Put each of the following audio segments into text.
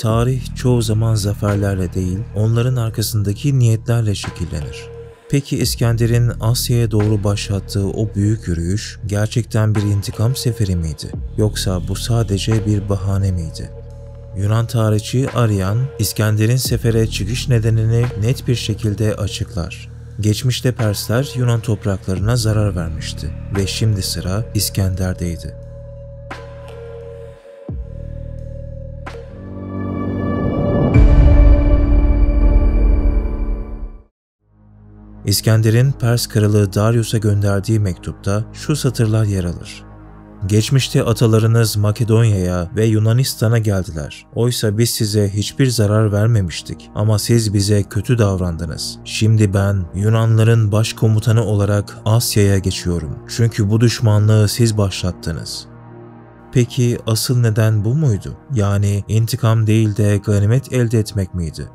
Tarih çoğu zaman zaferlerle değil, onların arkasındaki niyetlerle şekillenir. Peki İskender'in Asya'ya doğru başlattığı o büyük yürüyüş gerçekten bir intikam seferi miydi? Yoksa bu sadece bir bahane miydi? Yunan tarihçi Arrian, İskender'in sefere çıkış nedenini net bir şekilde açıklar. Geçmişte Persler Yunan topraklarına zarar vermişti ve şimdi sıra İskender'deydi. İskender'in Pers kralı Darius'a gönderdiği mektupta şu satırlar yer alır. Geçmişte atalarınız Makedonya'ya ve Yunanistan'a geldiler. Oysa biz size hiçbir zarar vermemiştik ama siz bize kötü davrandınız. Şimdi ben Yunanların başkomutanı olarak Asya'ya geçiyorum. Çünkü bu düşmanlığı siz başlattınız. Peki asıl neden bu muydu? Yani intikam değil de ganimet elde etmek miydi?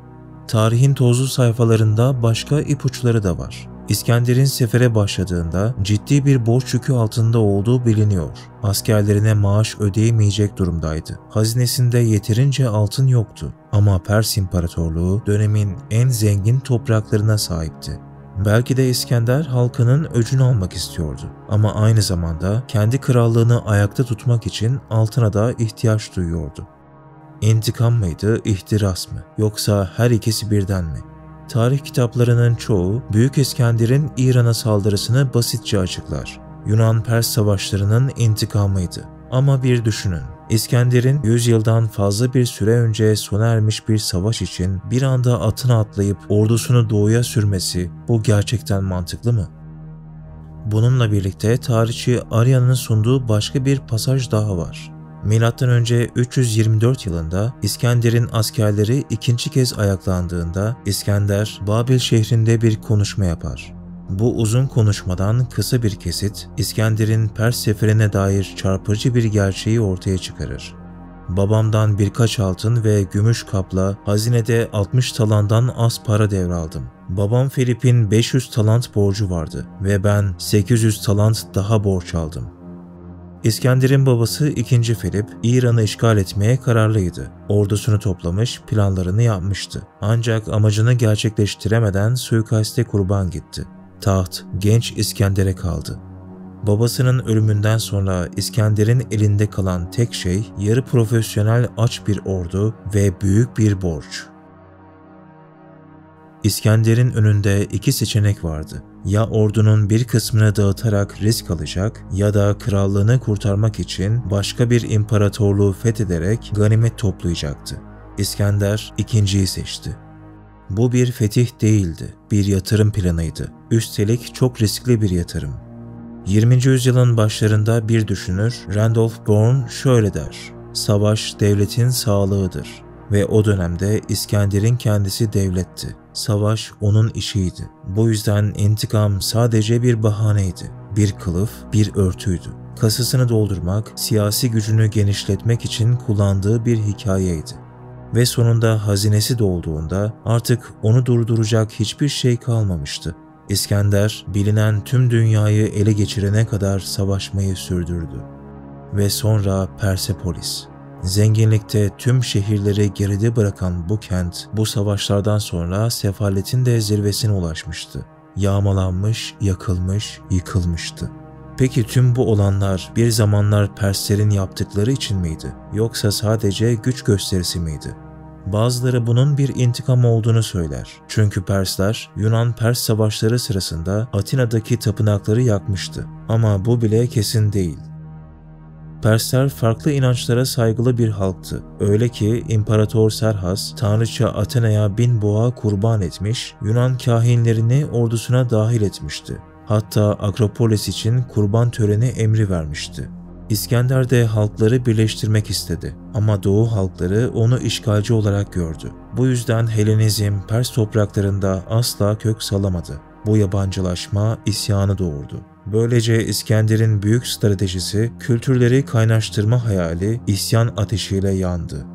Tarihin tozlu sayfalarında başka ipuçları da var. İskender'in sefere başladığında ciddi bir borç yükü altında olduğu biliniyor. Askerlerine maaş ödeyemeyecek durumdaydı. Hazinesinde yeterince altın yoktu. Ama Pers İmparatorluğu dönemin en zengin topraklarına sahipti. Belki de İskender halkının öcünü almak istiyordu. Ama aynı zamanda kendi krallığını ayakta tutmak için altına da ihtiyaç duyuyordu. İntikam mıydı, ihtiras mı? Yoksa her ikisi birden mi? Tarih kitaplarının çoğu Büyük İskender'in İran'a saldırısını basitçe açıklar. Yunan-Pers savaşlarının intikamıydı. Ama bir düşünün. İskender'in 100 yıldan fazla bir süre önce sona ermiş bir savaş için bir anda atına atlayıp ordusunu doğuya sürmesi bu gerçekten mantıklı mı? Bununla birlikte tarihçi Arrian'ın sunduğu başka bir pasaj daha var. M.Ö. 324 yılında İskender'in askerleri ikinci kez ayaklandığında İskender, Babil şehrinde bir konuşma yapar. Bu uzun konuşmadan kısa bir kesit, İskender'in Pers seferine dair çarpıcı bir gerçeği ortaya çıkarır. Babamdan birkaç altın ve gümüş kapla hazinede 60 talandan az para devraldım. Babam Filip'in 500 talant borcu vardı ve ben 800 talant daha borç aldım. İskender'in babası 2. Filip, İran'ı işgal etmeye kararlıydı. Ordusunu toplamış, planlarını yapmıştı. Ancak amacını gerçekleştiremeden suikaste kurban gitti. Taht, genç İskender'e kaldı. Babasının ölümünden sonra İskender'in elinde kalan tek şey, yarı profesyonel aç bir ordu ve büyük bir borç. İskender'in önünde iki seçenek vardı. Ya ordunun bir kısmını dağıtarak risk alacak ya da krallığını kurtarmak için başka bir imparatorluğu fethederek ganimet toplayacaktı. İskender ikinciyi seçti. Bu bir fetih değildi, bir yatırım planıydı. Üstelik çok riskli bir yatırım. 20. yüzyılın başlarında bir düşünür Randolph Bourne şöyle der: "Savaş devletin sağlığıdır." Ve o dönemde İskender'in kendisi devletti. Savaş onun işiydi. Bu yüzden intikam sadece bir bahaneydi. Bir kılıf, bir örtüydü. Kasasını doldurmak, siyasi gücünü genişletmek için kullandığı bir hikayeydi. Ve sonunda hazinesi dolduğunda artık onu durduracak hiçbir şey kalmamıştı. İskender, bilinen tüm dünyayı ele geçirene kadar savaşmayı sürdürdü. Ve sonra Persepolis. Zenginlikte tüm şehirleri geride bırakan bu kent, bu savaşlardan sonra sefaletin de zirvesine ulaşmıştı. Yağmalanmış, yakılmış, yıkılmıştı. Peki tüm bu olanlar bir zamanlar Perslerin yaptıkları için miydi? Yoksa sadece güç gösterisi miydi? Bazıları bunun bir intikam olduğunu söyler. Çünkü Persler, Yunan-Pers savaşları sırasında Atina'daki tapınakları yakmıştı. Ama bu bile kesin değil. Persler farklı inançlara saygılı bir halktı. Öyle ki İmparator Serhas, tanrıça Athena'ya 1000 boğa kurban etmiş, Yunan kahinlerini ordusuna dahil etmişti. Hatta Akropolis için kurban töreni emri vermişti. İskender de halkları birleştirmek istedi ama Doğu halkları onu işgalci olarak gördü. Bu yüzden Helenizm Pers topraklarında asla kök salamadı. Bu yabancılaşma isyanı doğurdu. Böylece İskender'in büyük stratejisi, kültürleri kaynaştırma hayali isyan ateşiyle yandı.